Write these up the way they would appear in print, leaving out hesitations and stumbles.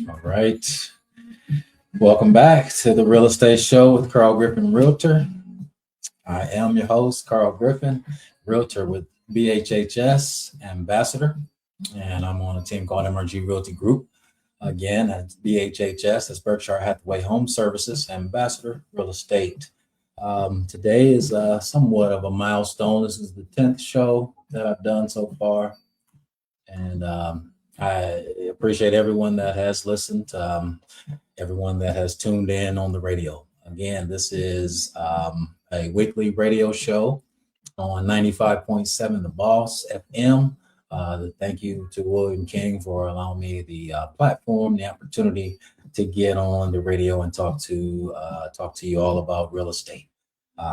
All right. Welcome back to the Real Estate Show with Carl Griffin, Realtor. I am your host, Carl Griffin, Realtor with BHHS Ambassador, and I'm on a team called MRG Realty Group. Again, at BHHS, that's Berkshire Hathaway Home Services, Ambassador Real Estate. Today is somewhat of a milestone. This is the 10th show that I've done so far, and I appreciate everyone that has listened, everyone that has tuned in on the radio. Again, this is a weekly radio show on 95.7 The Boss FM. Thank you to William King for allowing me the platform, the opportunity to get on the radio and talk to you all about real estate.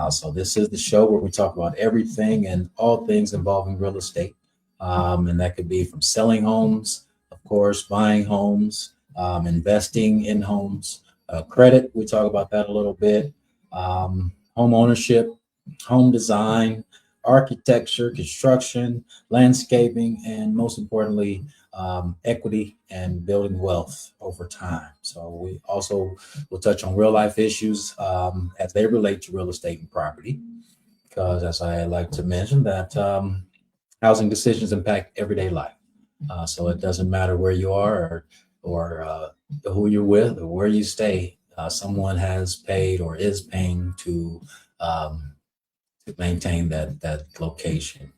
So this is the show where we talk about everything and all things involving real estate. And that could be from selling homes, of course, buying homes, investing in homes, credit. We talk about that a little bit. Home ownership, home design, architecture, construction, landscaping, and most importantly, equity and building wealth over time. So we also will touch on real life issues as they relate to real estate and property, because as I like to mention that housing decisions impact everyday life. So it doesn't matter where you are or who you're with or where you stay. Someone has paid or is paying to maintain that location.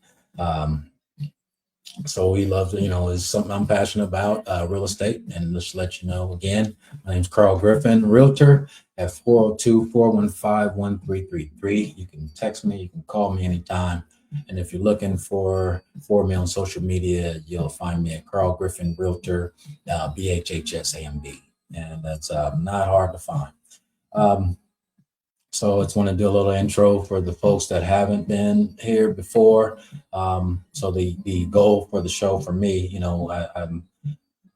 So we love to, is something I'm passionate about, real estate. And just to let you know again, my name's Carl Griffin, Realtor at 402-415-1333. You can text me, you can call me anytime. And if you're looking for me on social media, you'll find me at Carl Griffin Realtor, BHHSAMB. And that's not hard to find. So I just want to do a little intro for the folks that haven't been here before. So the goal for the show for me, I'm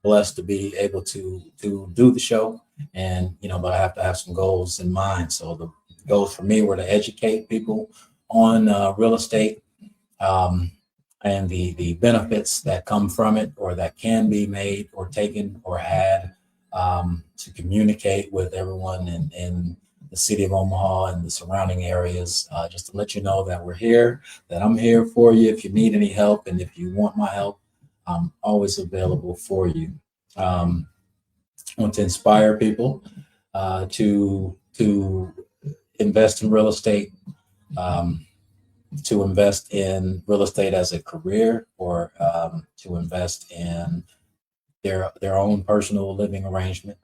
blessed to be able to do the show, and but I have to have some goals in mind. So the goals for me were to educate people on real estate and the benefits that come from it, or that can be made or taken or had, to communicate with everyone in the city of Omaha and the surrounding areas, just to let you know that we're here, that I'm here for you if you need any help. And if you want my help, I'm always available for you. I want to inspire people to invest in real estate, to invest in real estate as a career, or to invest in their own personal living arrangement.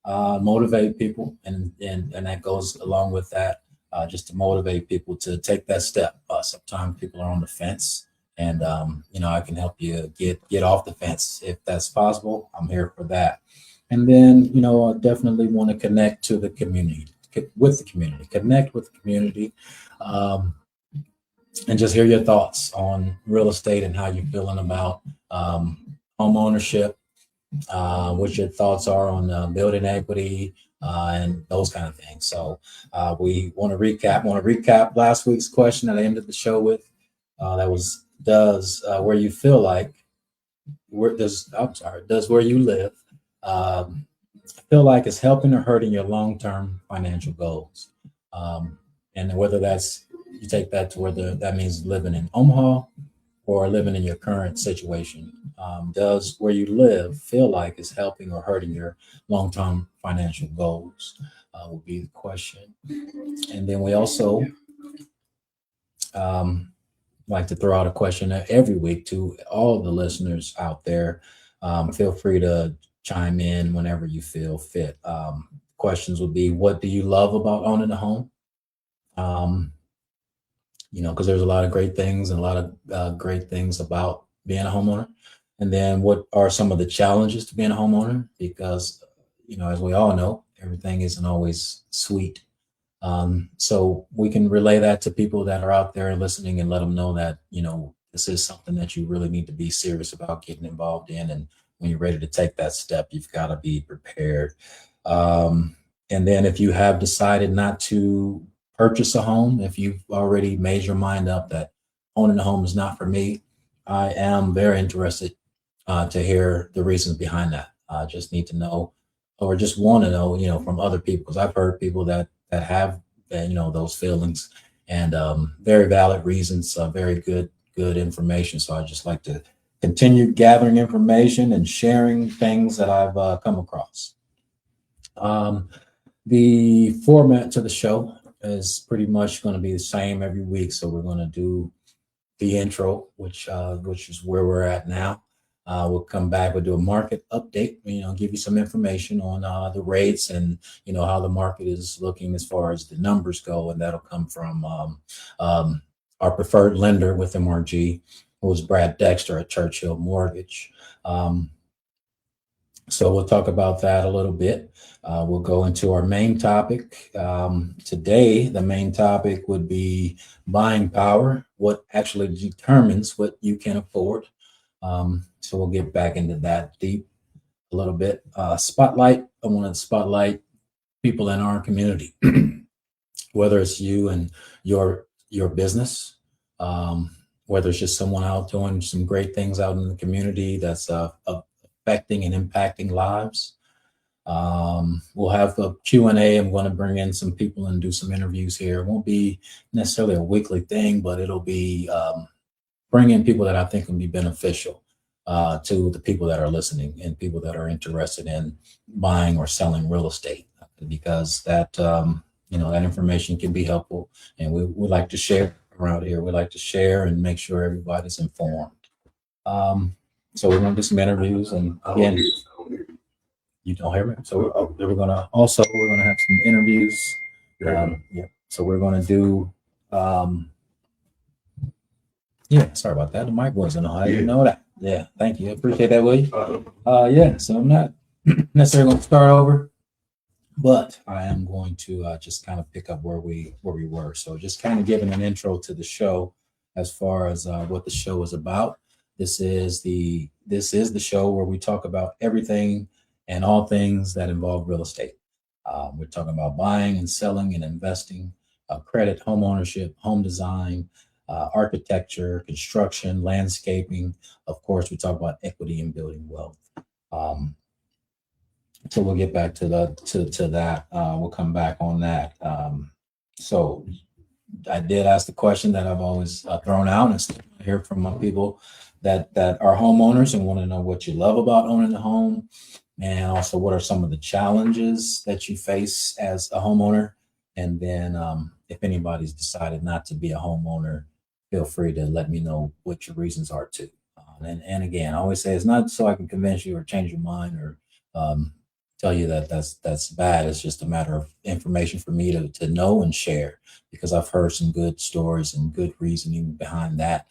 Motivate people, and that goes along with that, just to motivate people to take that step. Sometimes people are on the fence, and I can help you get off the fence if that's possible. I'm here for that. And then I definitely want to connect to the community, connect with the community, and just hear your thoughts on real estate and how you're feeling about home ownership, what your thoughts are on building equity and those kind of things. So we want to recap. Last week's question that I ended the show with. That was, does where you feel like does where you live um, feel like it's helping or hurting your long-term financial goals? And whether that's, you take that to whether that means living in Omaha or living in your current situation. Does where you live feel like it's helping or hurting your long-term financial goals? Would be the question. And then we also um, like to throw out a question every week to all the listeners out there. Feel free to chime in whenever you feel fit. Questions would be, what do you love about owning a home? Um, because there's a lot of great things and a lot of great things about being a homeowner. And then what are some of the challenges to being a homeowner? Because, as we all know, everything isn't always sweet. So we can relay that to people that are out there listening and let them know that, this is something that you really need to be serious about getting involved in. And when you're ready to take that step, you've got to be prepared. Um, and then if you have decided not to purchase a home, if you've already made your mind up that owning a home is not for me, I am very interested to hear the reasons behind that. I just need to know, or just want to know, from other people, because I've heard people that have, those feelings, and very valid reasons, very good information. So I just like to continue gathering information and sharing things that I've come across. Um, the format to the show is pretty much going to be the same every week. So we're going to do the intro, which is where we're at now. We'll come back. We'll do a market update. Give you some information on the rates and how the market is looking as far as the numbers go, and that'll come from our preferred lender with MRG, who is Brad Dexter at Churchill Mortgage. So we'll talk about that a little bit. We'll go into our main topic. Today, the main topic would be buying power, what actually determines what you can afford. So we'll get back into that deep a little bit. Spotlight, I want to spotlight people in our community, whether it's you and your business, whether it's just someone out doing some great things out in the community that's affecting and impacting lives. We'll have a Q&A. I'm going to bring in some people and do some interviews here. It won't be necessarily a weekly thing, but it'll be bring in people that I think can be beneficial to the people that are listening and people that are interested in buying or selling real estate, because that that information can be helpful, and we like to share around here. We like to share and make sure everybody's informed. So we're going to do some interviews, and again, you don't hear me. So we're gonna have some interviews. Yeah. So we're gonna do. Yeah. Sorry about that. The mic wasn't on. I didn't know that. Yeah. Thank you. I appreciate that, Willie. Yeah. So I'm not necessarily going to start over, but I am going to just kind of pick up where we were. So just kind of giving an intro to the show as far as what the show is about. This is the show where we talk about everything and all things that involve real estate. We're talking about buying and selling and investing, credit, home ownership, home design, architecture, construction, landscaping. Of course, we talk about equity and building wealth. So we'll get back to that. We'll come back on that. So I did ask the question that I've always thrown out, and still hear from my people that are homeowners and want to know what you love about owning a home, and also what are some of the challenges that you face as a homeowner. And then if anybody's decided not to be a homeowner, feel free to let me know what your reasons are too. And again, I always say it's not so I can convince you or change your mind or tell you that that's bad. It's just a matter of information for me to know and share, because I've heard some good stories and good reasoning behind that.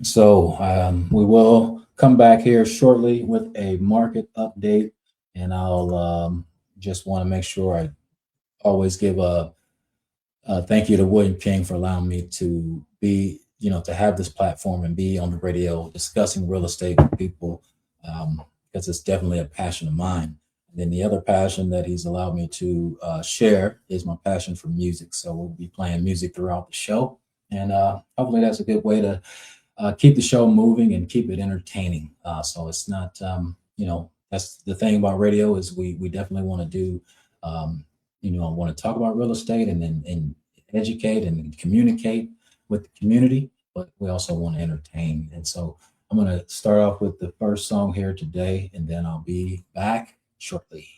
So we will come back here shortly with a market update, and I'll just want to make sure I always give a thank you to William King for allowing me to be, to have this platform and be on the radio discussing real estate with people because it's definitely a passion of mine. And then the other passion that he's allowed me to share is my passion for music. So we'll be playing music throughout the show, and hopefully that's a good way to keep the show moving and keep it entertaining. So it's not, that's the thing about radio is we definitely want to do, want to talk about real estate and educate and communicate with the community, but we also want to entertain. And so I'm going to start off with the first song here today, and then I'll be back shortly.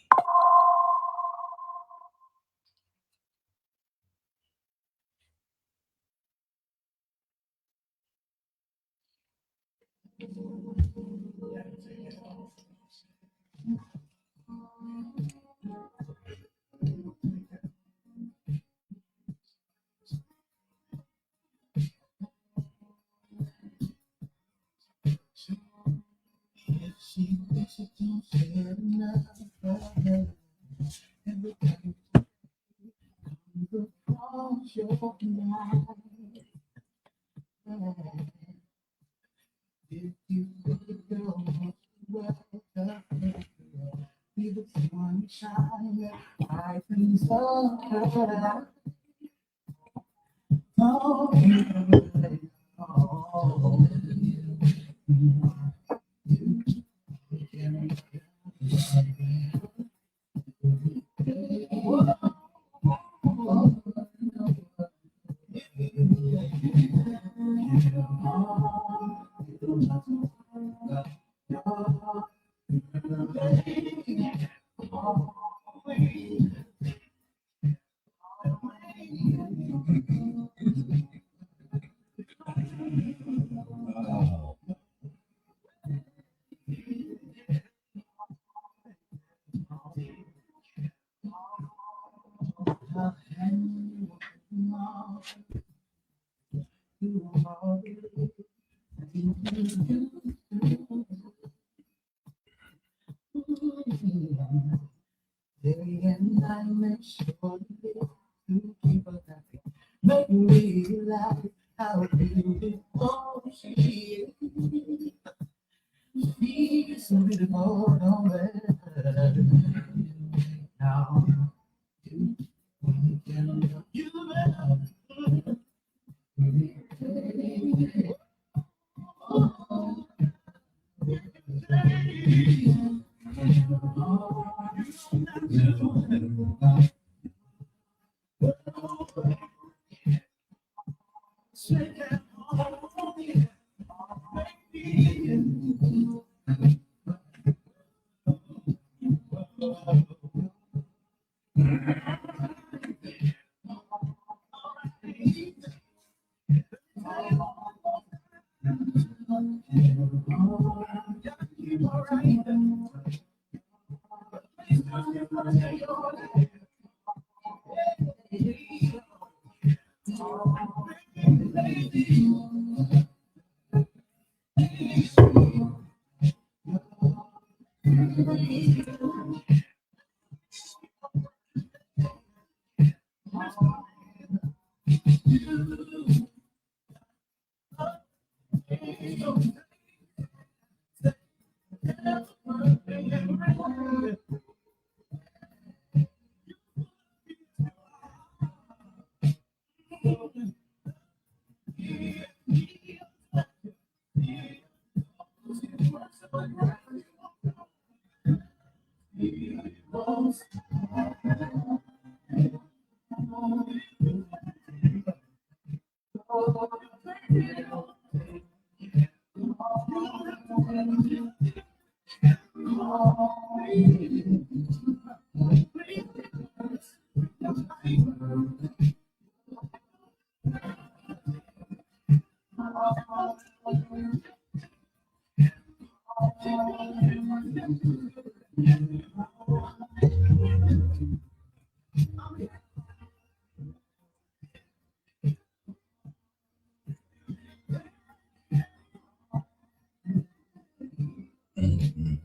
Mhm.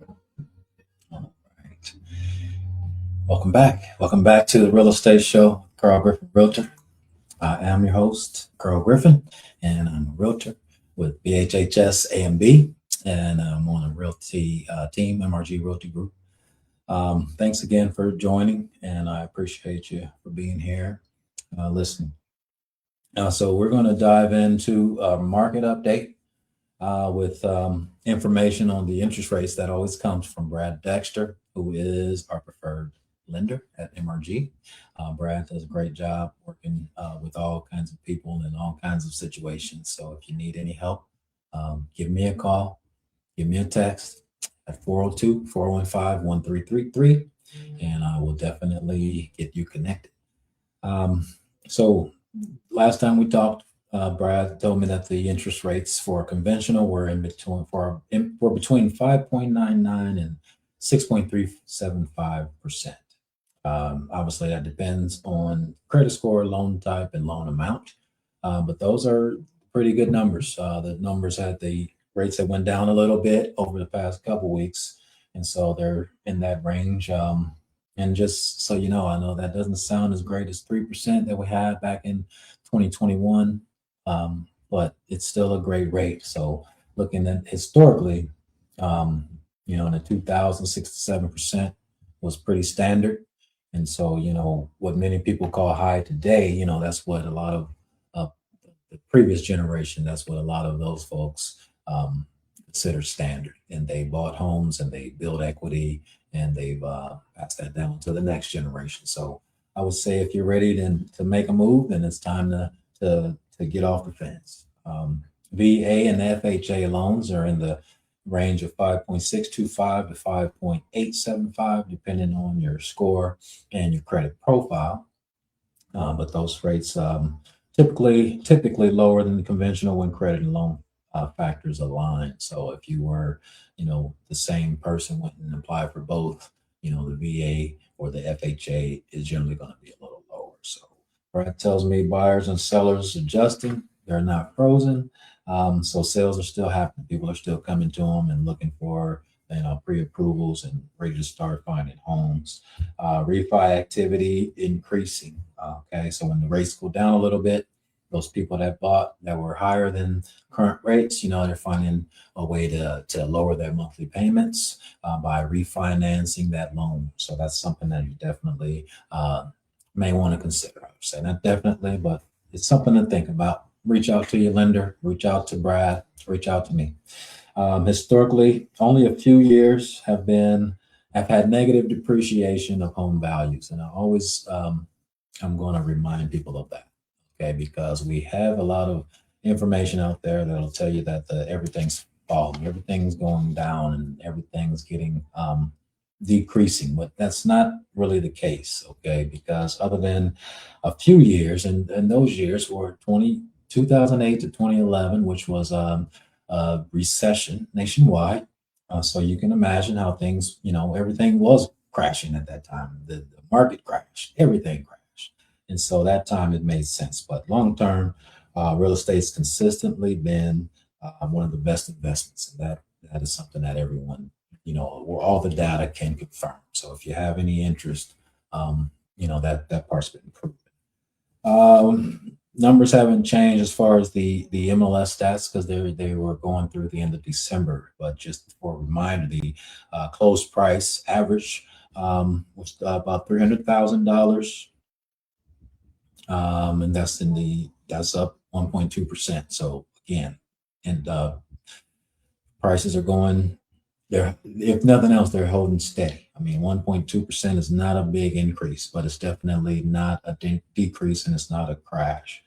All right. Welcome back. Welcome back to the Real Estate Show, Carl Griffin Realtor. I am your host, Carl Griffin, and I'm a realtor with BHHS AMB. and I'm on a realty team, MRG Realty Group. Thanks again for joining, and I appreciate you for being here, listening. So we're going to dive into a market update with information on the interest rates that always comes from Brad Dexter, who is our preferred lender at MRG. Brad does a great job working with all kinds of people in all kinds of situations. So if you need any help, give me a call, give me a text at 402-415-1333, and I will definitely get you connected. So last time we talked, Brad told me that the interest rates for conventional were in between were between 5.99 and 6.375%. Obviously, that depends on credit score, loan type, and loan amount. But those are pretty good numbers. The numbers had the rates that went down a little bit over the past couple weeks, and so they're in that range. And just so you know, I know that doesn't sound as great as 3% that we had back in 2021, but it's still a great rate. So looking at historically, in the 2000, 7% was pretty standard. And so, what many people call high today, that's what a lot of uh, the previous generation, that's what a lot of those folks consider standard. And they bought homes and they built equity and they've passed that down to the next generation. So I would say if you're ready to make a move, then it's time to get off the fence. VA and FHA loans are in the range of 5.625 to 5.875, depending on your score and your credit profile. But those rates typically lower than the conventional when credit and loan factors align. So if you were, the same person went and applied for both, the VA or the FHA is generally going to be a little lower. So Brad tells me buyers and sellers adjusting; they're not frozen. So sales are still happening. People are still coming to them and looking for pre-approvals and ready to start finding homes. Refi activity increasing. Okay, so when the rates go down a little bit, those people that bought that were higher than current rates, they're finding a way to lower their monthly payments by refinancing that loan. So that's something that you definitely may want to consider. I would say not definitely, but it's something to think about. Reach out to your lender, reach out to Brad, reach out to me. Historically, only a few years have had negative depreciation of home values, and I always I'm going to remind people of that, okay? Because we have a lot of information out there that'll tell you that everything's falling, everything's going down, and everything's getting decreasing, but that's not really the case, okay? Because other than a few years, and those years were 2008 to 2011, which was a recession nationwide. So you can imagine how things, everything was crashing at that time. The market crashed, everything crashed. And so that time it made sense. But long term, real estate's consistently been one of the best investments. And that is something that everyone, where all the data can confirm. So if you have any interest, that part's been proven. Numbers haven't changed as far as the MLS stats because they were going through the end of December. But just for a reminder, the close price average was about $300,000, and that's up 1.2%. So again, and prices are going. If nothing else, they're holding steady. I mean, 1.2% is not a big increase, but it's definitely not a decrease and it's not a crash.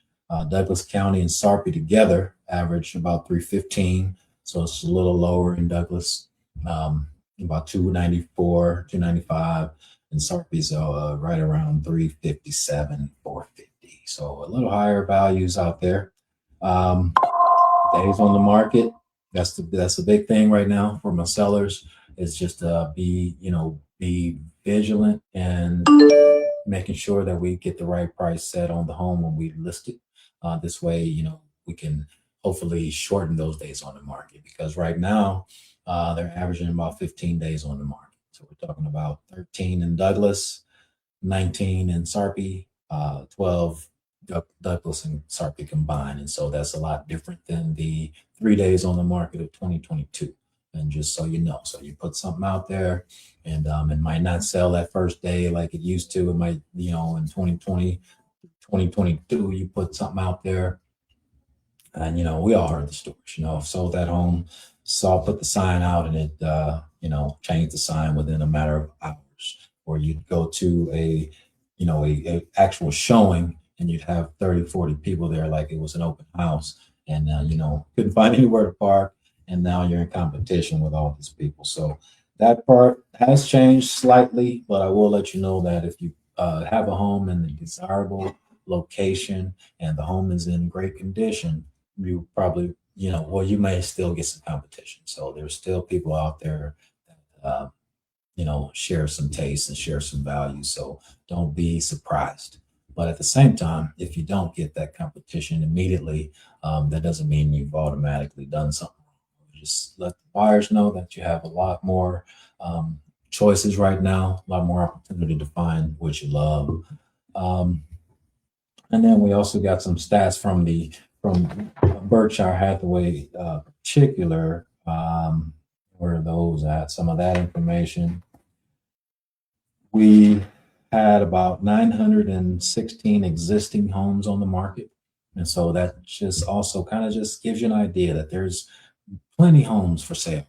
Douglas County and Sarpy together average about 315, so it's a little lower in Douglas, about 294, 295, and Sarpy's right around 357, 450. So a little higher values out there. Days on the market. That's the big thing right now for my sellers is just be vigilant and making sure that we get the right price set on the home when we list it. This way, we can hopefully shorten those days on the market because right now they're averaging about 15 days on the market. So we're talking about 13 in Douglas, 19 in Sarpy, 12 Douglas and Sarpy combined. And so that's a lot different than the 3 days on the market of 2022. And just so you know, so you put something out there, and it might not sell that first day like it used to. It might, in 2020, 2022, you put something out there, and we all heard the stories. Sold that home, put the sign out, and it changed the sign within a matter of hours. Or you'd go to a actual showing, and you'd have 30, 40 people there like it was an open house, and couldn't find anywhere to park, and now you're in competition with all these people. So that part has changed slightly, but I will let you know that if you have a home in a desirable location and the home is in great condition, you probably, well, you may still get some competition. So there's still people out there that, share some taste and share some value. So don't be surprised. But at the same time, if you don't get that competition immediately, that doesn't mean you've automatically done something. Just let the buyers know that you have a lot more choices right now, a lot more opportunity to find what you love. Um, and then we also got some stats from Berkshire Hathaway, particular. Where are those at? Some of that information. We had about 916 existing homes on the market, and so that just also kind of just gives you an idea that there's plenty homes for sale.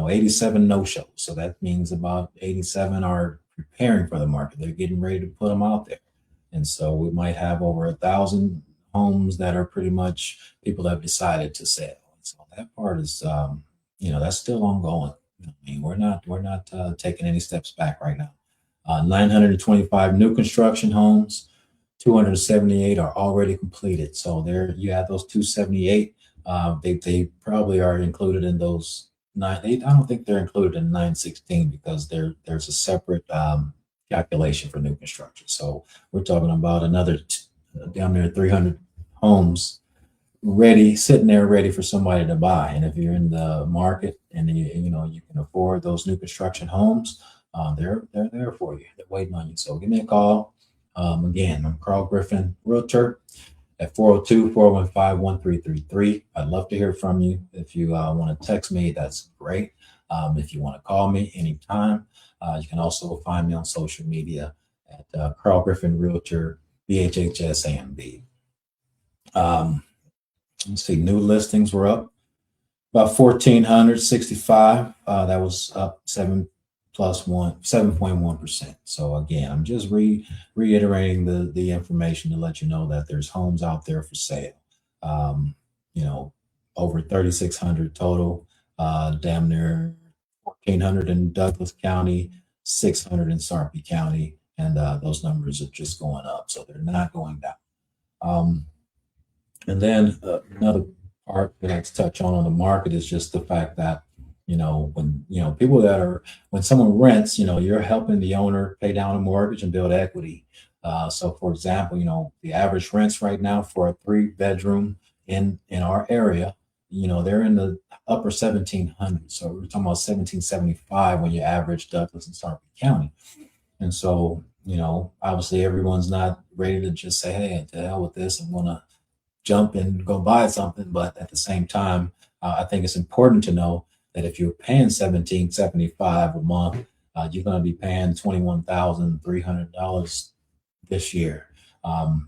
87 no shows. So that means about 87 are preparing for the market. They're getting ready to put them out there. And so we might have over 1,000 homes that are pretty much people have decided to sell. So that part is, that's still ongoing. I mean, we're not taking any steps back right now. 925 new construction homes, 278 are already completed. So there you have those 278. They probably are included in those nine. I don't think they're included in 916 because there's a separate calculation for new construction. So we're talking about another down there 300 homes sitting there ready for somebody to buy. And if you're in the market and you can afford those new construction homes, they're there for you. They're waiting on you. So give me a call. Again, I'm Carl Griffin, Realtor, at 402-415-1333. I'd love to hear from you. If you want to text me, that's great. If you want to call me anytime, you can also find me on social media at Carl Griffin Realtor, BHHSAMB. Let's see, new listings were up about 1,465. That was up 7.1%. So again, I'm just reiterating the information to let you know that there's homes out there for sale. Over 3,600 total, damn near 1,400 in Douglas County, 600 in Sarpy County, and those numbers are just going up. So they're not going down. And then another part that I touch on the market is just the fact that when when someone rents, you're helping the owner pay down a mortgage and build equity. So for example, the average rents right now for a 3-bedroom in our area, they're in the upper 1,700. So we're talking about 1,775 when you average Douglas and Sarpy County. And so, obviously everyone's not ready to just say, hey, to hell with this, I'm gonna jump and go buy something. But at the same time, I think it's important to know that if you're paying $1,775 a month, you're going to be paying $21,300 this year,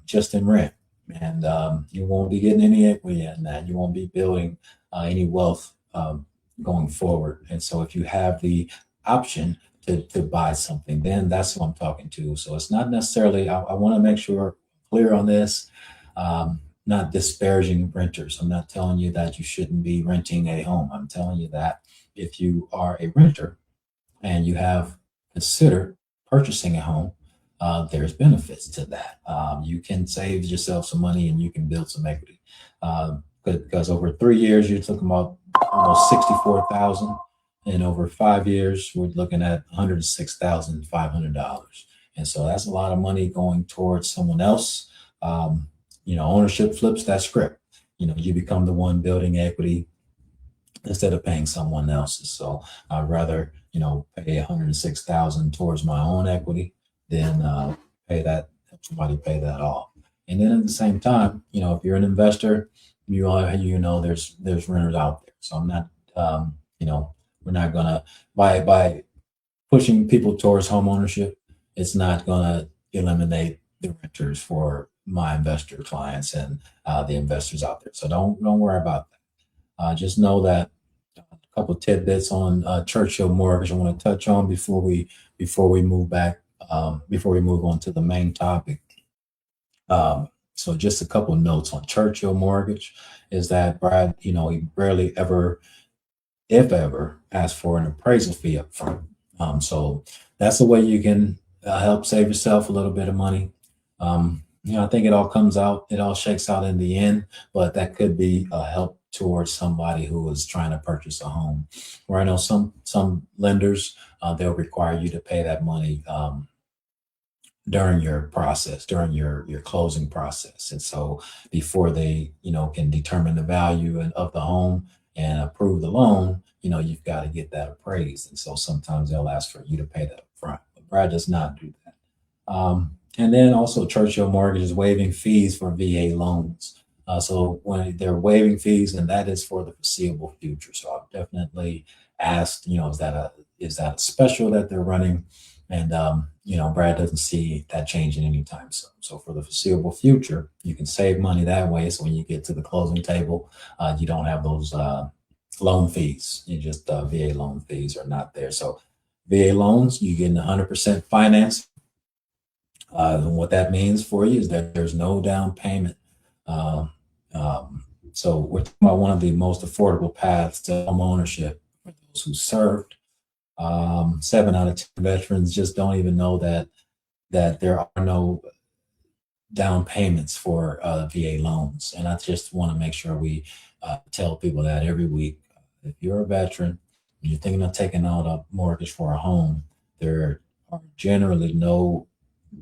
just in rent, and you won't be getting any equity in that. You won't be building any wealth going forward. And so, if you have the option to buy something, then that's who I'm talking to. So it's not necessarily. I want to make sure I'm clear on this. Not disparaging renters. I'm not telling you that you shouldn't be renting a home. I'm telling you that if you are a renter and you have considered purchasing a home, there's benefits to that. You can save yourself some money and you can build some equity. Because over 3 years, you're talking about almost 64,000, and over 5 years, we're looking at $106,500. And so that's a lot of money going towards someone else. Ownership flips that script. You become the one building equity instead of paying someone else's. So I'd rather, pay 106,000 towards my own equity than help somebody pay that off. And then at the same time, if you're an investor, there's renters out there. So I'm not we're not gonna by pushing people towards home ownership. It's not gonna eliminate the renters for my investor clients and the investors out there. So don't worry about that. Just know that a couple tidbits on Churchill Mortgage I want to touch on before we move back before we move on to the main topic. So just a couple notes on Churchill Mortgage is that Brad, he rarely ever, if ever, asks for an appraisal fee up front. So that's the way you can help save yourself a little bit of money. I think it all shakes out in the end, but that could be a help towards somebody who is trying to purchase a home. Where I know some lenders, they'll require you to pay that money during your process, during your closing process. And so before they, can determine the value of the home and approve the loan, you've got to get that appraised. And so sometimes they'll ask for you to pay that up front. But Brad does not do that. And then also Churchill Mortgage is waiving fees for VA loans. So when they're waiving fees, and that is for the foreseeable future. So I've definitely asked, is that a special that they're running? And Brad doesn't see that changing anytime soon. So for the foreseeable future, you can save money that way. So when you get to the closing table, you don't have those loan fees. You just VA loan fees are not there. So VA loans, you get 100% finance. And what that means for you is that there's no down payment. Uh, so we're talking about one of the most affordable paths to home ownership for those who served. 7 out of 10 veterans just don't even know that there are no down payments for VA loans, and I just want to make sure we tell people that every week. If you're a veteran, and you're thinking of taking out a mortgage for a home, there are generally no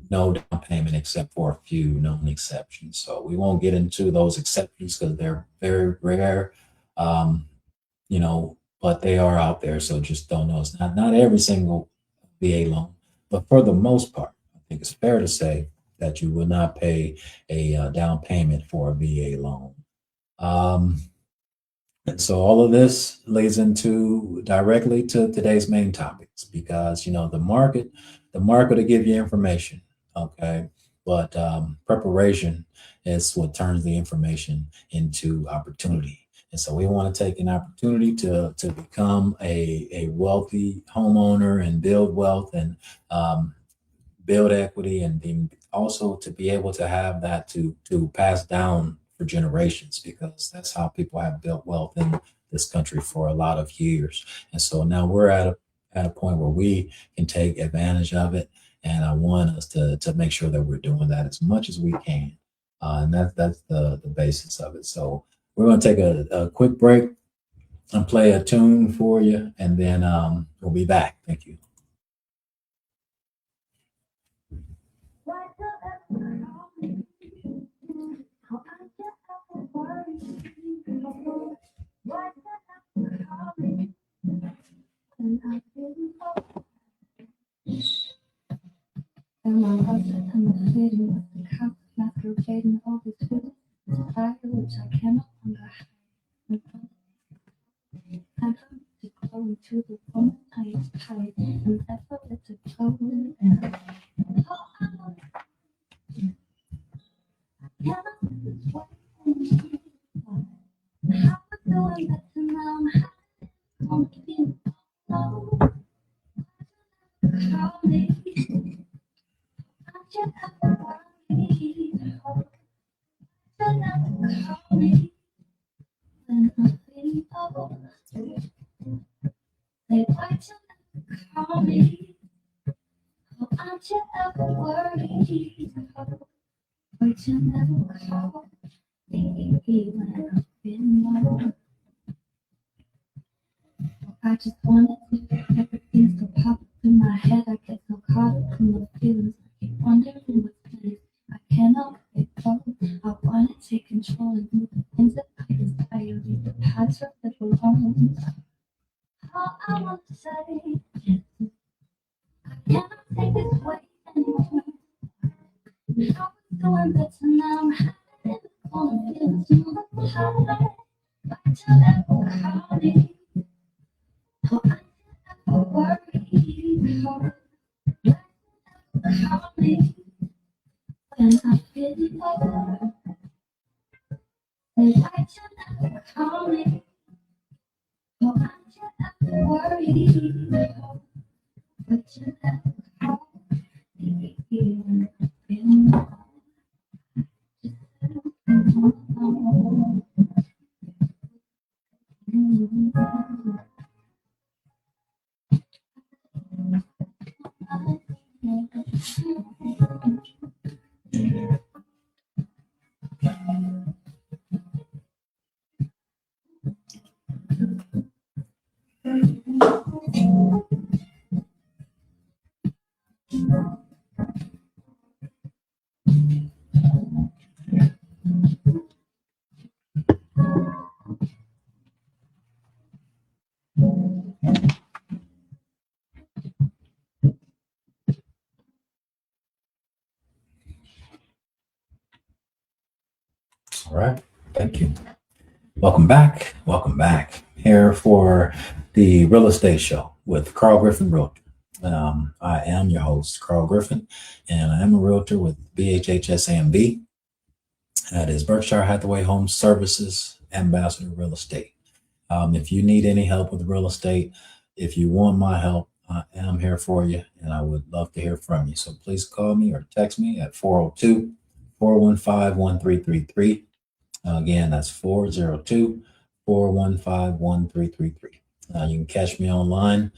down payment except for a few known exceptions. So we won't get into those exceptions because they're very rare. Um, but they are out there. So just don't know. It's not every single VA loan, but for the most part, I think it's fair to say that you will not pay a down payment for a VA loan. Um, and so all of this leads into directly to today's main topics because the market will give you information, okay, but preparation is what turns the information into opportunity. And so we want to take an opportunity to become a wealthy homeowner and build wealth and build equity and being also to be able to have that to pass down for generations because that's how people have built wealth in this country for a lot of years. And so now we're at a point where we can take advantage of it. And I want us to make sure that we're doing that as much as we can. And that's the basis of it. So we're going to take a quick break and play a tune for you, and then we'll be back. Thank you. All right. Thank you. Welcome back. Welcome back here for the real estate show with Carl Griffin Realtor. I am your host, Carl Griffin, and I am a realtor with BHHS AMB. That is Berkshire Hathaway Home Services Ambassador Real Estate. If you need any help with real estate, if you want my help, I am here for you, and I would love to hear from you. So please call me or text me at 402 415 1333. Again, that's 402 415 1333. You can catch me online,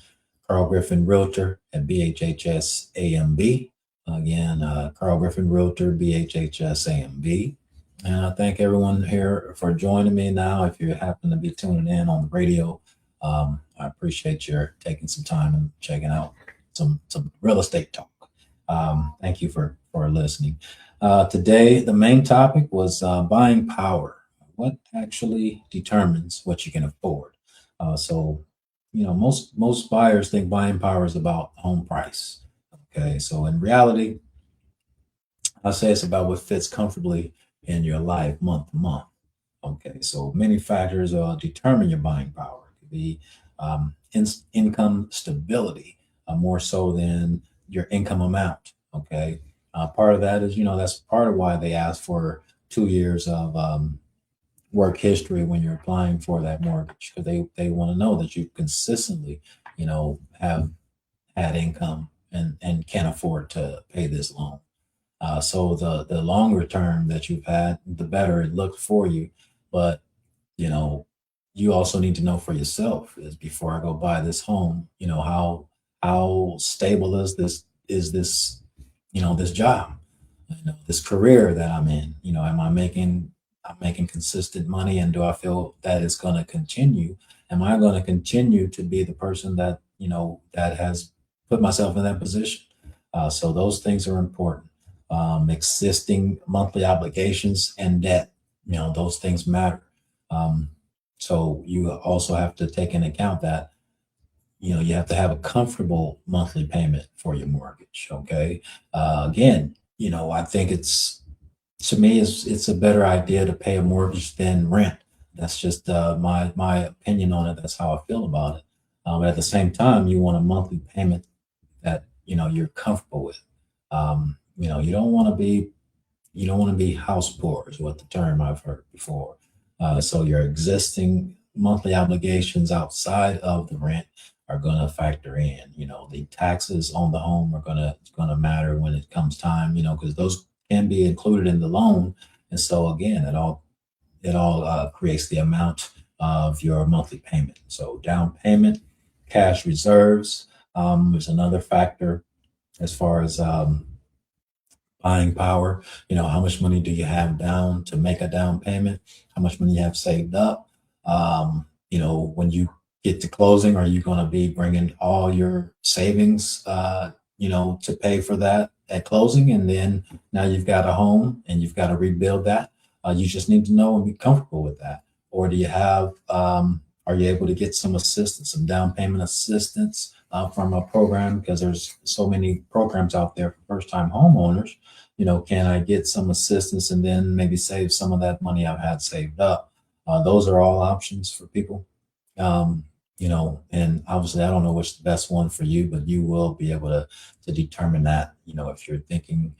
Carl Griffin Realtor at BHHS AMB. Again, Carl Griffin Realtor, BHHS AMB. And I thank everyone here for joining me now. If you happen to be tuning in on the radio, I appreciate your taking some time and checking out some real estate talk. Thank you for listening. Today, the main topic was buying power. What actually determines what you can afford? So, most buyers think buying power is about home price. Okay, so in reality, I say it's about what fits comfortably in your life month to month. Okay, so many factors determine your buying power. It could be income stability, more so than your income amount. Okay, part of that is, that's part of why they ask for 2 years of work history when you're applying for that mortgage, because they want to know that you consistently, have had income and can afford to pay this loan. So the longer term that you've had, the better it looks for you. But you know, you also need to know for yourself is before I go buy this home, how stable is this, this job, this career that I'm in. Am I making I'm making consistent money, and do I feel that it's going to continue? Am I going to continue to be the person that that has put myself in that position? So those things are important. Existing monthly obligations and debt, those things matter. Um, so you also have to take into account that you have to have a comfortable monthly payment for your mortgage. Okay. Again, I think to me it's a better idea to pay a mortgage than rent. That's just my opinion on it. That's how I feel about it. At the same time, you want a monthly payment that you're comfortable with. You don't want to be house poor is what the term I've heard before. So your existing monthly obligations outside of the rent are going to factor in. The taxes on the home are going to matter when it comes time. Because those can be included in the loan, and so again, it all creates the amount of your monthly payment. So down payment, cash reserves. There's another factor as far as buying power. How much money do you have down to make a down payment? How much money you have saved up? When you get to closing, are you going to be bringing all your savings, to pay for that at closing? And then now you've got a home and you've got to rebuild that. You just need to know and be comfortable with that. Or do you have, are you able to get some assistance, some down payment assistance from a program? Because there's so many programs out there for first time homeowners. Can I get some assistance and then maybe save some of that money I've had saved up? Those are all options for people. Um, And obviously I don't know which the best one for you, but you will be able to determine that, if you're thinking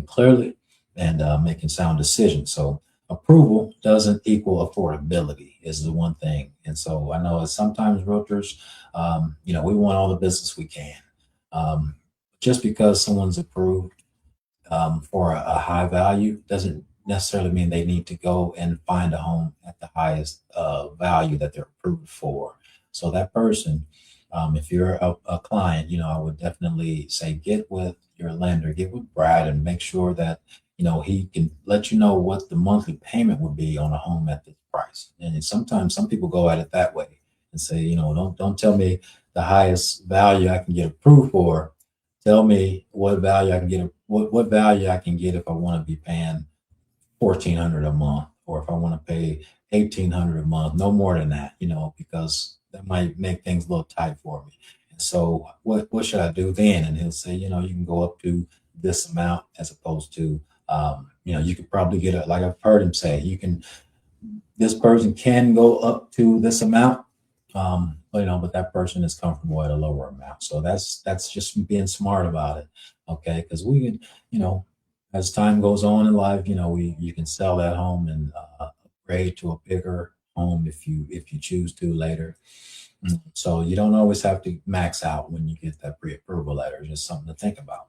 clearly and making sound decisions. So approval doesn't equal affordability is the one thing. And so I know sometimes realtors, we want all the business we can. Um, just because someone's approved for a high value doesn't necessarily mean they need to go and find a home at the highest value that they're approved for. So that person, if you're a client, I would definitely say get with your lender, get with Brad, and make sure that he can let you know what the monthly payment would be on a home at this price. And sometimes some people go at it that way and say, don't tell me the highest value I can get approved for. Tell me what value I can get. What value I can get if I want to be paying 1,400 a month, or if I want to pay 1,800 a month. No more than that, because that might make things a little tight for me. And so, what should I do then? And he'll say, you can go up to this amount as opposed to, you could probably get it. Like I've heard him say, this person can go up to this amount, but that person is comfortable at a lower amount. So that's just being smart about it, okay? Because we can, you know, as time goes on in life, you can sell that home and upgrade to a bigger home if you choose to later. So you don't always have to max out when you get that pre-approval letter. Just something to think about.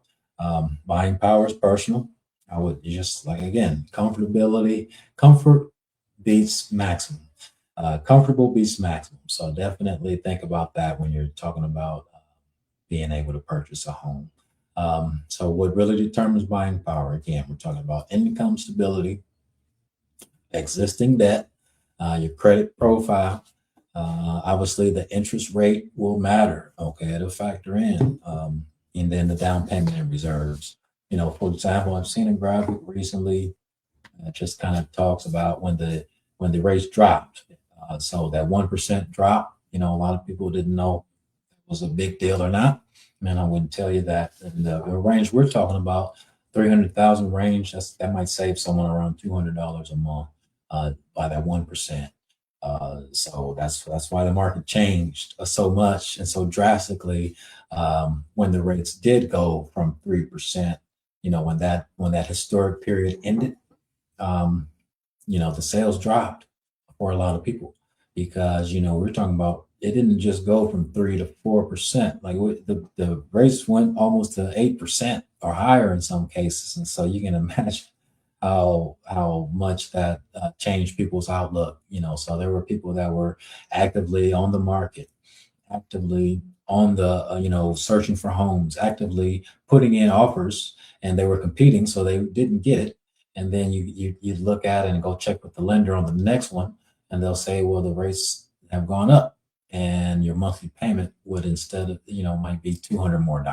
Buying power is personal. I would just like again, comfort beats maximum. Comfortable beats maximum. So definitely think about that when you're talking about being able to purchase a home. So what really determines buying power? Again, we're talking about income stability, existing debt, your credit profile. Obviously, the interest rate will matter. Okay, it'll factor in, and then the down payment and reserves. For example, I've seen a graphic recently that just kind of talks about when the rates dropped. So that 1% drop, a lot of people didn't know it was a big deal or not. And I wouldn't tell you that in the range we're talking about, 300,000 range, that might save someone around $200 a month by that 1%. So that's why the market changed so much and so drastically when the rates did go from 3%. When that historic period ended, um, the sales dropped for a lot of people because we're talking about it didn't just go from 3 to 4%. Like the rates went almost to 8% or higher in some cases, and so you can imagine how much that changed people's outlook. So there were people that were actively on the market, actively on the searching for homes, actively putting in offers, and they were competing, so they didn't get it. And then you look at it and go check with the lender on the next one, and they'll say, well, the rates have gone up, and your monthly payment would instead of might be $200 more.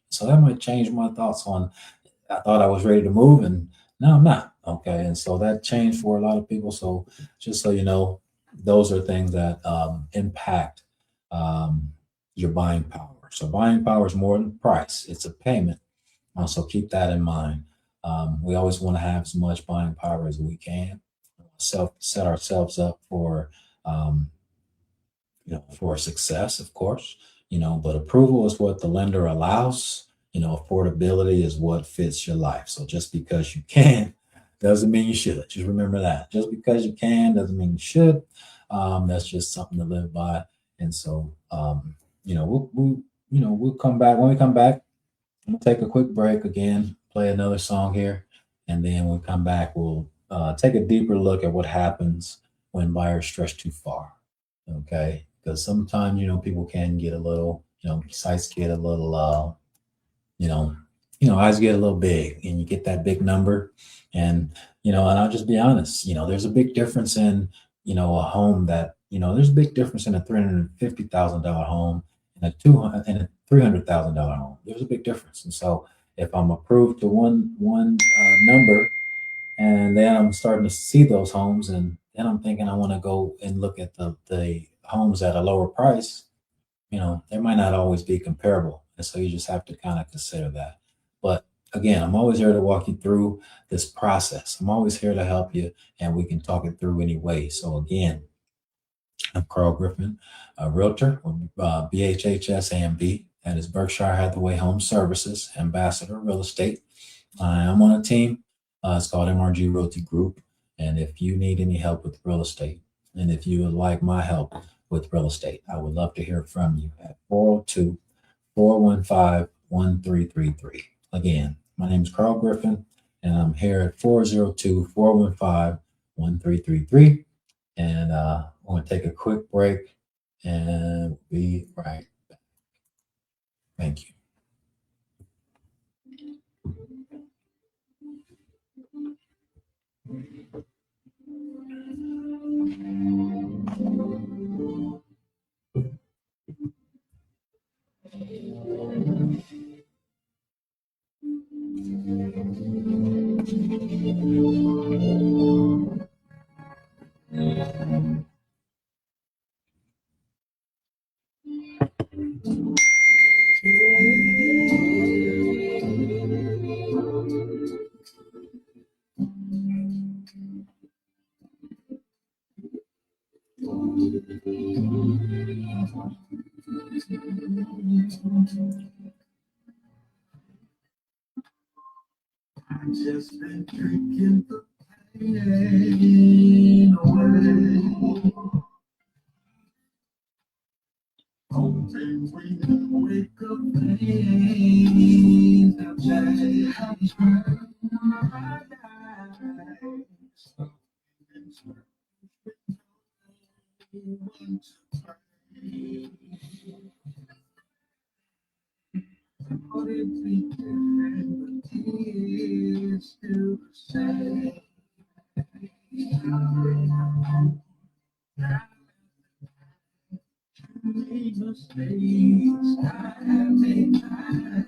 So that might change my thoughts on. I thought I was ready to move, and now I'm not. Okay, and so that changed for a lot of people. So just so you know, those are things that impact um, your buying power. So buying power is more than price; it's a payment. So keep that in mind. We always want to have as much buying power as we can. Set ourselves up um, for success, of course, but approval is what the lender allows. Affordability is what fits your life. So just because you can doesn't mean you should. Just remember that. Just because you can doesn't mean you should. That's just something to live by. And so, we'll come back. When we come back, we'll take a quick break again, play another song here, and then when we come back, we'll take a deeper look at what happens when buyers stretch too far. Okay, because sometimes people can get a little, sites get a little, you know, eyes get a little big, and you get that big number, and and I'll just be honest, there's a big difference in a home that there's a big difference in a $350,000 home and a $300,000 home. There's a big difference, and so if I'm approved to one number, and then I'm starting to see those homes, and then I'm thinking I want to go and look at the homes at a lower price. They might not always be comparable. And so you just have to kind of consider that. But again, I'm always here to walk you through this process. I'm always here to help you, and we can talk it through anyway. So again, I'm Carl Griffin, a realtor with BHHS AMB. That is Berkshire Hathaway Home Services, Ambassador Real Estate. I am on a team. It's called MRG Realty Group. And if you need any help with real estate, and if you would like my help with real estate, I would love to hear from you at 402 415 1333. Again, my name is Carl Griffin, and I'm here at 402 415 1333. And I'm going to take a quick break and be right back. Thank you. Just been drinking the pain away. Hoping we can wake up pain of change. Would it be different with tears to say? Made mistakes, I have made mine.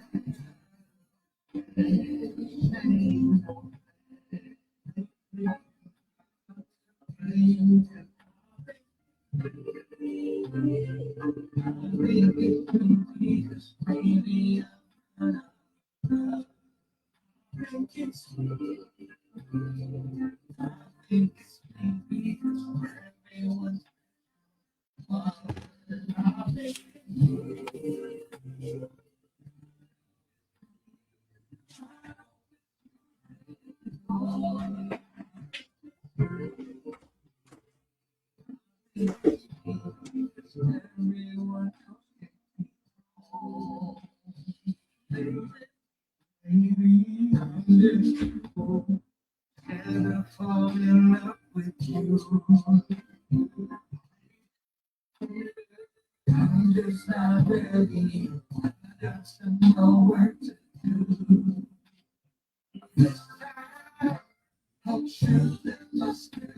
And I fall in love with you. I'm just not ready. I got some more work to do. This time, I'll choose that my skill.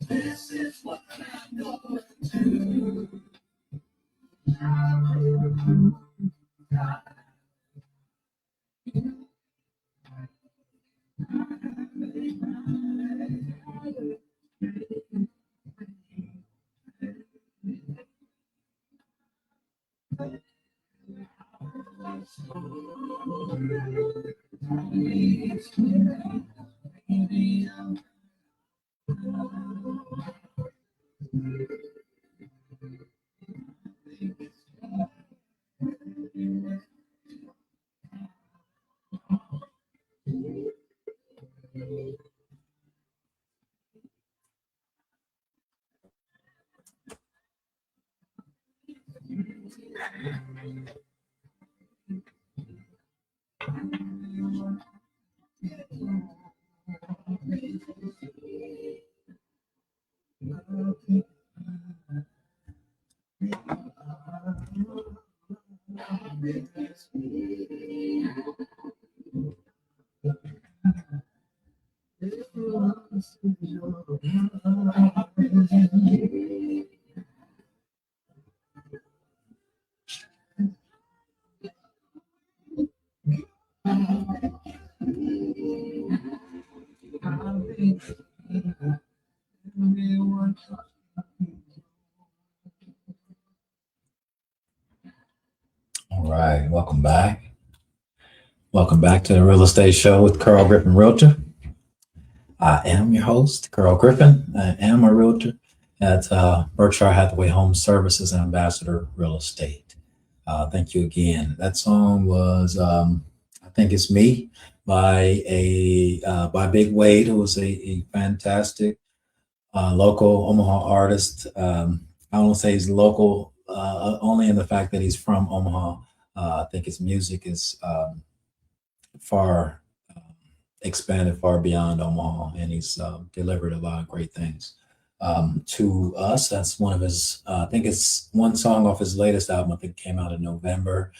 This is what I'm going to do. All right, welcome back. Welcome back to the Real Estate Show with Carl Griffin Realtor. I am your host, Carl Griffin. I am a realtor at Berkshire Hathaway Home Services and Ambassador Real Estate. Thank you again. That song was "I Think It's Me" by by Big Wade, who was a fantastic local Omaha artist. I don't say he's local only in the fact that he's from Omaha. I think his music is far expanded far beyond Omaha, and he's delivered a lot of great things to us. That's one of his. I think it's one song off his latest album. I think it came out in November.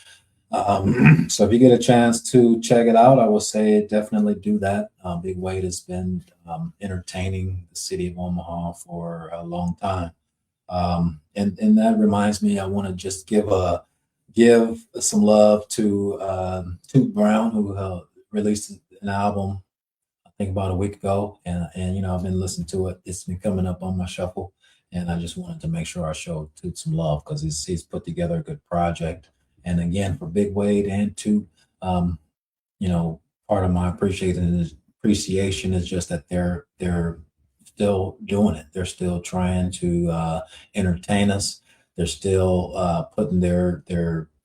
So if you get a chance to check it out, I would say definitely do that. Big Wade has been entertaining the city of Omaha for a long time. And that reminds me, I want to just give some love to Toot Brown, who released an album I think about a week ago, and I've been listening to it. It's been coming up on my shuffle, and I just wanted to make sure I showed Toot some love because he's put together a good project. And again, for Big Wade and Toot, um, you know, part of my appreciation is just that they're still doing it. They're still trying to entertain us. They're still putting their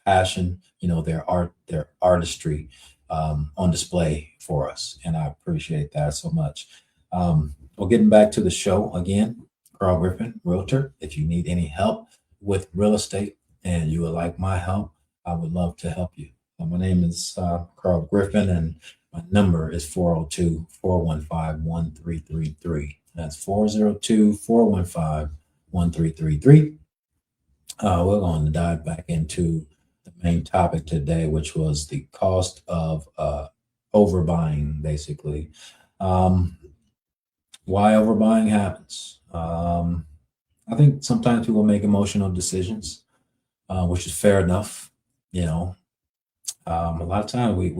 passion, their art, their artistry on display for us, and I appreciate that so much. Well, getting back to the show again, Carl Griffin, Realtor. If you need any help with real estate and you would like my help, I would love to help you. My name is Carl Griffin, and my number is 402-415-1333. That's 402-415-1333. We're going to dive back into the main topic today, which was the cost of overbuying, basically. Um, why overbuying happens. I think sometimes people make emotional decisions, which is fair enough. You know, a lot of times we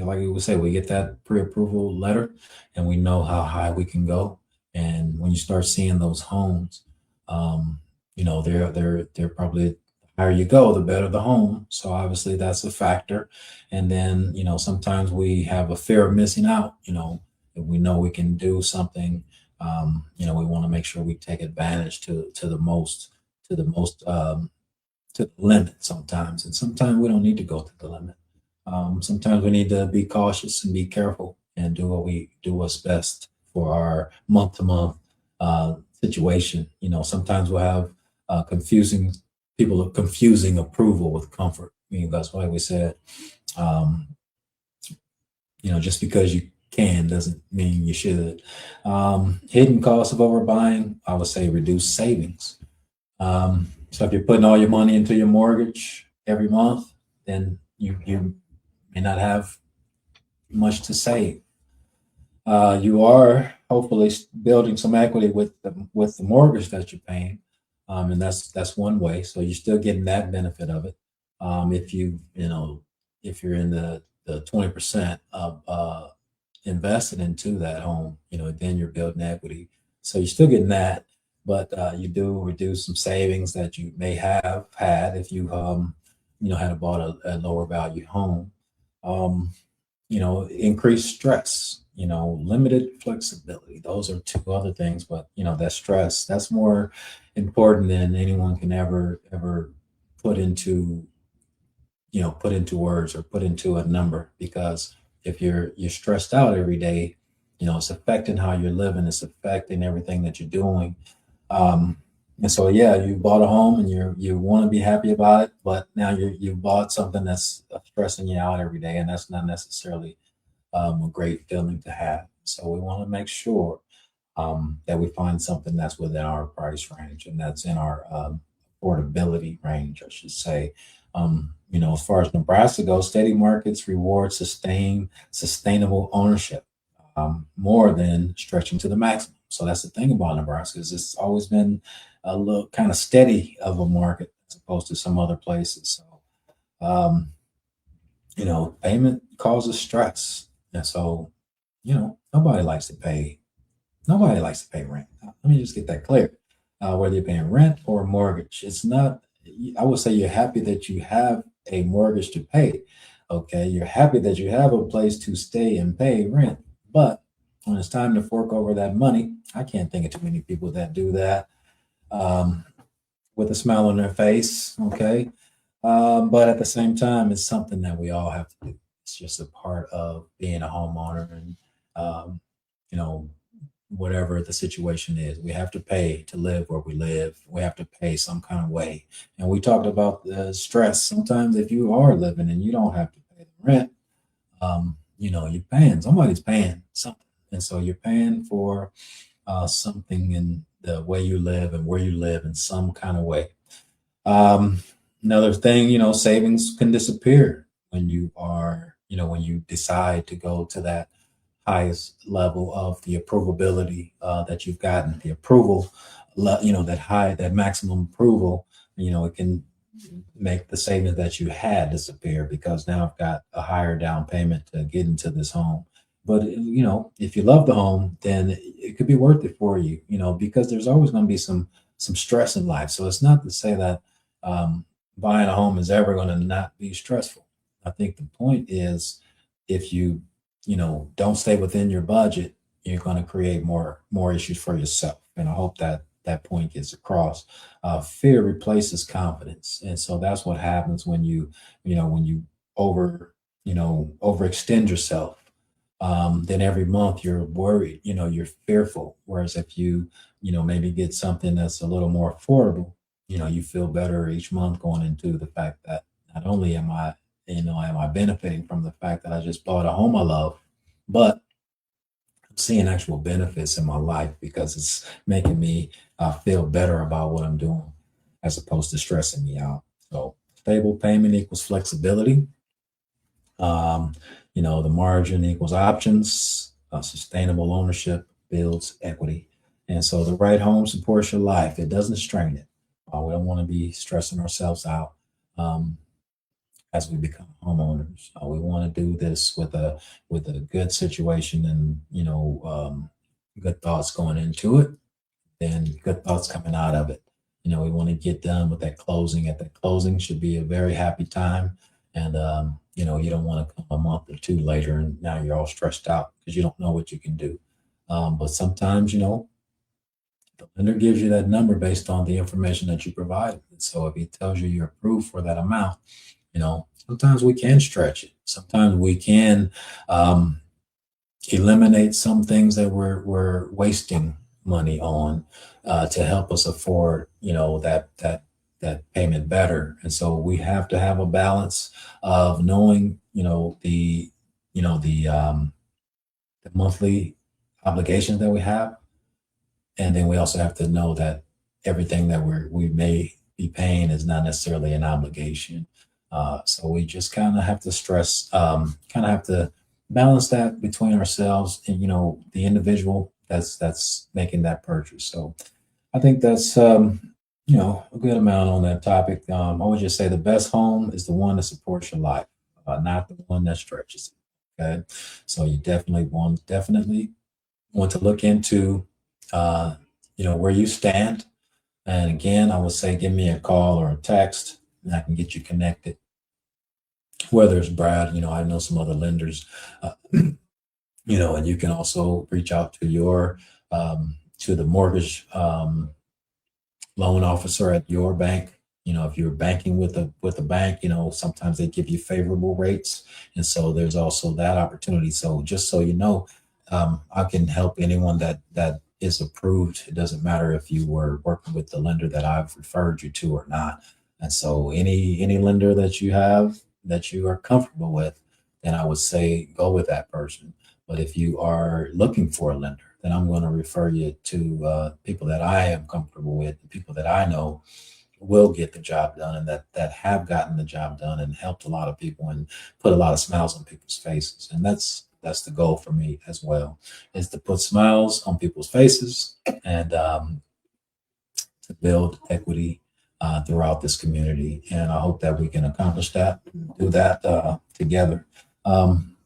like we would say, we get that pre-approval letter and we know how high we can go. And when you start seeing those homes, they're probably the higher you go, the better the home. So obviously that's a factor. And then, sometimes we have a fear of missing out, if we know we can do something, we want to make sure we take advantage to the most to the limit sometimes. And sometimes we don't need to go to the limit. Sometimes we need to be cautious and be careful and do what's best for our month to month situation. Sometimes we'll have confusing people are confusing approval with comfort. That's why we said, um, just because you can doesn't mean you should. Hidden costs of overbuying, I would say reduce savings. So if you're putting all your money into your mortgage every month, then you may not have much to save. You are hopefully building some equity with the mortgage that you're paying, and that's one way. So you're still getting that benefit of it. If if you're in the 20% of invested into that home, then you're building equity. So you're still getting that, but you do reduce some savings that you may have had if you had bought a lower value home. Um, Increased stress, limited flexibility. Those are two other things, but that stress, that's more important than anyone can ever put into, put into words or put into a number, because if you're stressed out every day, it's affecting how you're living, it's affecting everything that you're doing. Um, and so, yeah, you bought a home and you want to be happy about it, but now you bought something that's stressing you out every day, and that's not necessarily a great feeling to have. So we want to make sure that we find something that's within our price range and that's in our affordability range, I should say. As far as Nebraska goes, steady markets reward sustainable ownership more than stretching to the maximum. So that's the thing about Nebraska, is it's always been a little kind of steady of a market as opposed to some other places. So payment causes stress, and so nobody likes to pay. Nobody likes to pay rent. Let me just get that clear. Whether you're paying rent or a mortgage, it's not. I would say you're happy that you have a mortgage to pay, Okay, you're happy that you have a place to stay and pay rent, but when it's time to fork over that money, I can't think of too many people that do that um, with a smile on their face. Okay, but at the same time, it's something that we all have to do. It's just a part of being a homeowner, and um, you know, whatever the situation is, we have to pay to live where we live. We have to pay some kind of way. And we talked about the stress. Sometimes, if you are living and you don't have to pay the rent, you're paying. Somebody's paying something, and so you're paying for something in the way you live and where you live in some kind of way. Um, Another thing, savings can disappear when when you decide to go to that highest level of the approvability that you've gotten, the approval, that maximum approval. It can make the savings that you had disappear because now I've got a higher down payment to get into this home. But if you love the home, then it could be worth it for you. Because there's always going to be some stress in life. So it's not to say that um, buying a home is ever going to not be stressful. I think the point is if you don't stay within your budget, you're going to create more issues for yourself. And I hope that point gets across. Fear replaces confidence, and so that's what happens when you over overextend yourself. Then every month you're worried, you're fearful. Whereas if you maybe get something that's a little more affordable, you feel better each month going into the fact that not only am I benefiting from the fact that I just bought a home I love, but I'm seeing actual benefits in my life because it's making me feel better about what I'm doing as opposed to stressing me out. So stable payment equals flexibility. Um, the margin equals options. Sustainable ownership builds equity. And so the right home supports your life. It doesn't strain it. We don't want to be stressing ourselves out. Um, as we become homeowners. We want to do this with a good situation and good thoughts going into it, then good thoughts coming out of it. We want to get done with that closing. At that closing should be a very happy time, and you don't want to come a month or two later and now you're all stressed out because you don't know what you can do. But sometimes the lender gives you that number based on the information that you provide. So if he tells you you're approved for that amount, sometimes we can stretch it. Sometimes we can um, eliminate some things that we're wasting money on to help us afford, that payment better. And so we have to have a balance of knowing, the monthly obligations that we have, and then we also have to know that everything that we may be paying is not necessarily an obligation. So we just kind of have to kind of have to balance that between ourselves and the individual that's making that purchase. So I think that's a good amount on that topic. I would just say the best home is the one that supports your life, not the one that stretches it. Okay, so you definitely want to look into, where you stand. And again, I would say give me a call or a text, and I can get you connected. Whether it's Brad, I know some other lenders, and you can also reach out to to the mortgage loan officer at your bank. If you're banking with a bank, sometimes they give you favorable rates, and so there's also that opportunity. So just so you know, I can help anyone that is approved. It doesn't matter if you were working with the lender that I've referred you to or not. And so any lender that you have that you are comfortable with, then I would say go with that person. But if you are looking for a lender, then I'm going to refer you to people that I am comfortable with, the people that I know will get the job done and that have gotten the job done and helped a lot of people and put a lot of smiles on people's faces. And that's the goal for me as well, is to put smiles on people's faces and to build equity throughout this community. And I hope that we can accomplish that, do that together. Um,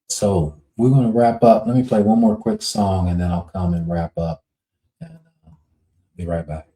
so we're going to wrap up. Let me play one more quick song and then I'll come and wrap up and be right back.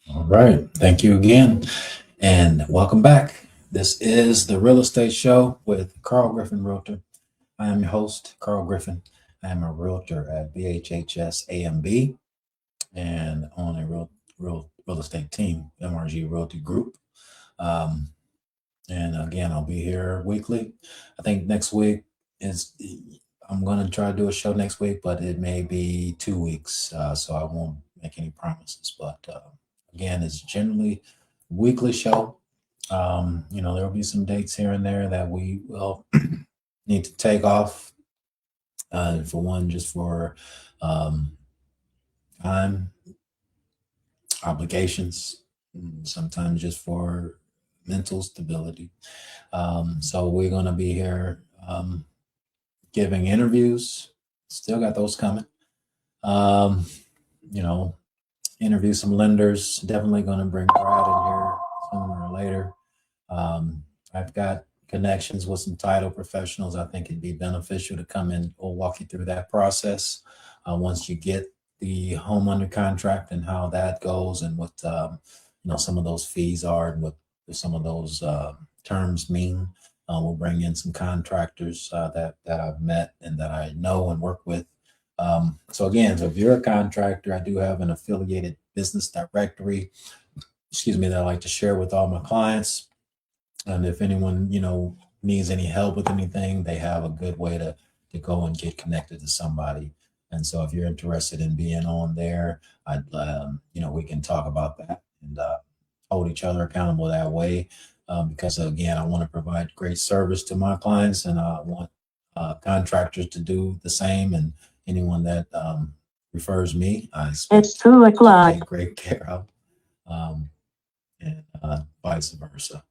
All right. Thank you again. And welcome back. This is the Real Estate Show with Carl Griffin Realtor. I am your host, Carl Griffin. I am a realtor at BHHS AMB and on a real estate team, MRG Realty Group. Um, and again, I'll be here weekly. I think next week is, I'm going to try to do a show next week, but it may be 2 weeks. So I won't make any promises. But again, it's generally weekly show. There will be some dates here and there that we will need to take off. For one, just for um, time obligations, sometimes just for mental stability. So we're going to be here giving interviews. Still got those coming. Um, you know, interview some lenders. Definitely going to bring Brad in here sooner or later. I've got connections with some title professionals. I think it'd be beneficial to come in. We'll walk you through that process once you get the home under contract and how that goes and what some of those fees are and what some of those terms mean. We'll bring in some contractors that I've met and that I know and work with. So again, so if you're a contractor, I do have an affiliated business directory, that I like to share with all my clients. And if anyone, needs any help with anything, they have a good way to go and get connected to somebody. And so if you're interested in being on there, we can talk about that and hold each other accountable that way. Because again, I want to provide great service to my clients and I want contractors to do the same. And anyone that refers me, I expect It's 2 o'clock. to take great care of, and vice versa.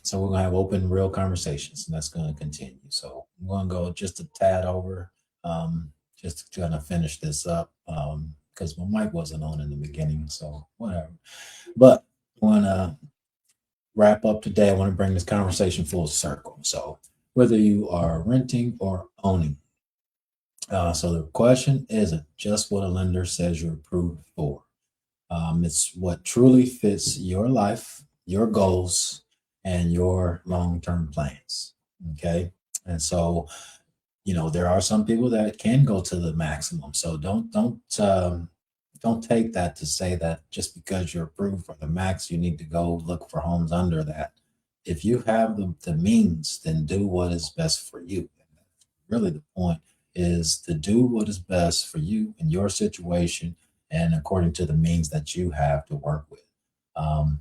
So we're gonna have open, real conversations, and that's gonna continue. So I'm gonna go just a tad over, just to kind of finish this up, because my mic wasn't on in the beginning, so whatever. But I wanna wrap up today, I want to bring this conversation full circle. So whether you are renting or owning, so the question isn't just what a lender says you're approved for. It's what truly fits your life, your goals, and your long-term plans. Okay. And so, there are some people that can go to the maximum. So don't take that to say that just because you're approved for the max, you need to go look for homes under that. If you have the means, then do what is best for you. Really, the point is to do what is best for you in your situation and according to the means that you have to work with.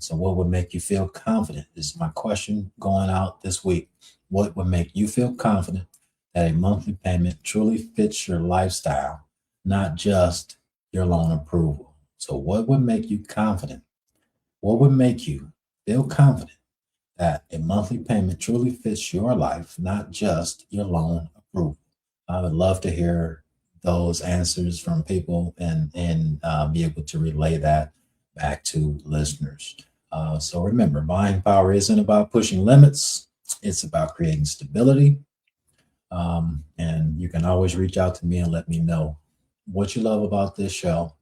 So, what would make you feel confident? This is my question going out this week. What would make you feel confident that a monthly payment truly fits your lifestyle, not just your loan approval? So, what would make you confident? What would make you feel confident that a monthly payment truly fits your life, not just your loan approval? I would love to hear those answers from people and be able to relay that back to listeners. So remember, buying power isn't about pushing limits; it's about creating stability. And you can always reach out to me and let me know what you love about this show,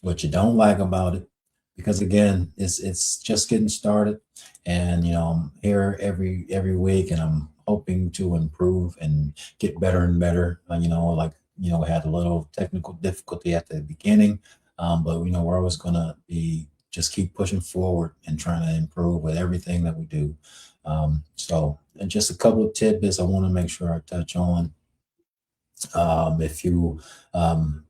what you don't like about it, because again, it's just getting started, and I'm here every week, and I'm hoping to improve and get better and better. Like we had a little technical difficulty at the beginning, but we're always gonna be just keep pushing forward and trying to improve with everything that we do. So, and just a couple of tidbits I want to make sure I touch on. If you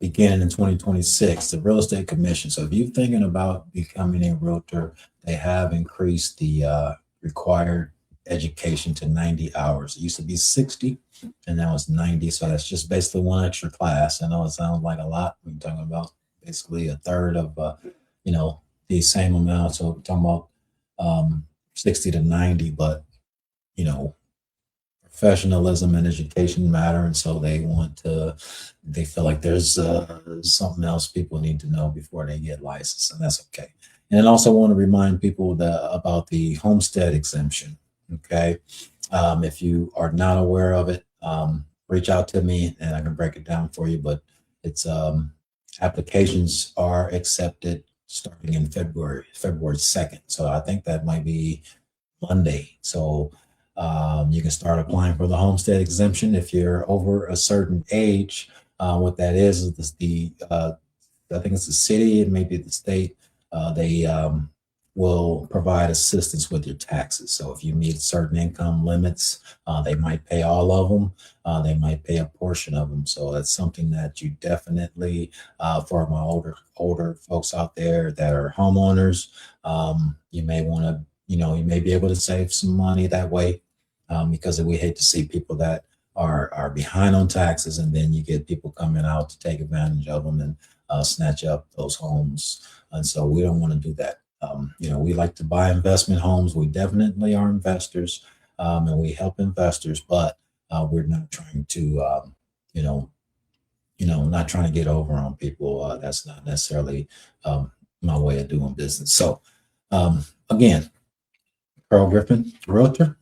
begin in 2026, the real estate commission. So if you're thinking about becoming a realtor, they have increased the required education to 90 hours. It used to be 60 and now it's 90. So that's just basically one extra class. I know it sounds like a lot. We're talking about basically a third of, you know, the same amount. So we're talking about 60 to 90, but you know, professionalism and education matter, and so they feel like there's something else people need to know before they get licensed, and that's okay. And I also want to remind people about the homestead exemption. Okay, if you are not aware of it, reach out to me and I can break it down for you. But it's applications are accepted starting in February 2nd. So I think that might be Monday. So you can start applying for the homestead exemption if you're over a certain age. What that is I think it's the city and maybe the state. They will provide assistance with your taxes. So if you meet certain income limits, they might pay all of them. They might pay a portion of them. So that's something that you definitely, for my older folks out there that are homeowners, you may want to, you may be able to save some money that way, because we hate to see people that are behind on taxes, and then you get people coming out to take advantage of them and snatch up those homes. And so we don't want to do that. We like to buy investment homes. We definitely are investors, and we help investors, but we're not trying to, you know, not trying to get over on people. That's not necessarily my way of doing business. So, again, Carl Griffin, Realtor,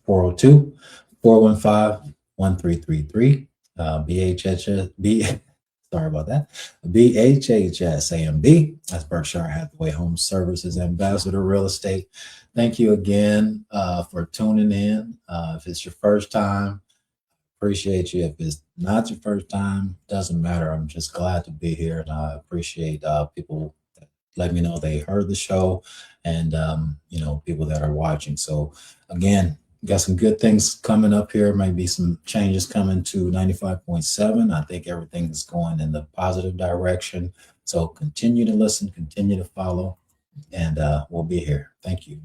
402 415 1333. BHHS, sorry about that. BHHSAMB. That's Berkshire Hathaway Home Services Ambassador Real Estate. Thank you again for tuning in. If it's your first time, appreciate you. If it's not your first time, doesn't matter. I'm just glad to be here, and I appreciate people that let me know they heard the show, and people that are watching. So again, got some good things coming up here. Maybe some changes coming to 95.7. I think everything is going in the positive direction. So continue to listen, continue to follow, and we'll be here. Thank you.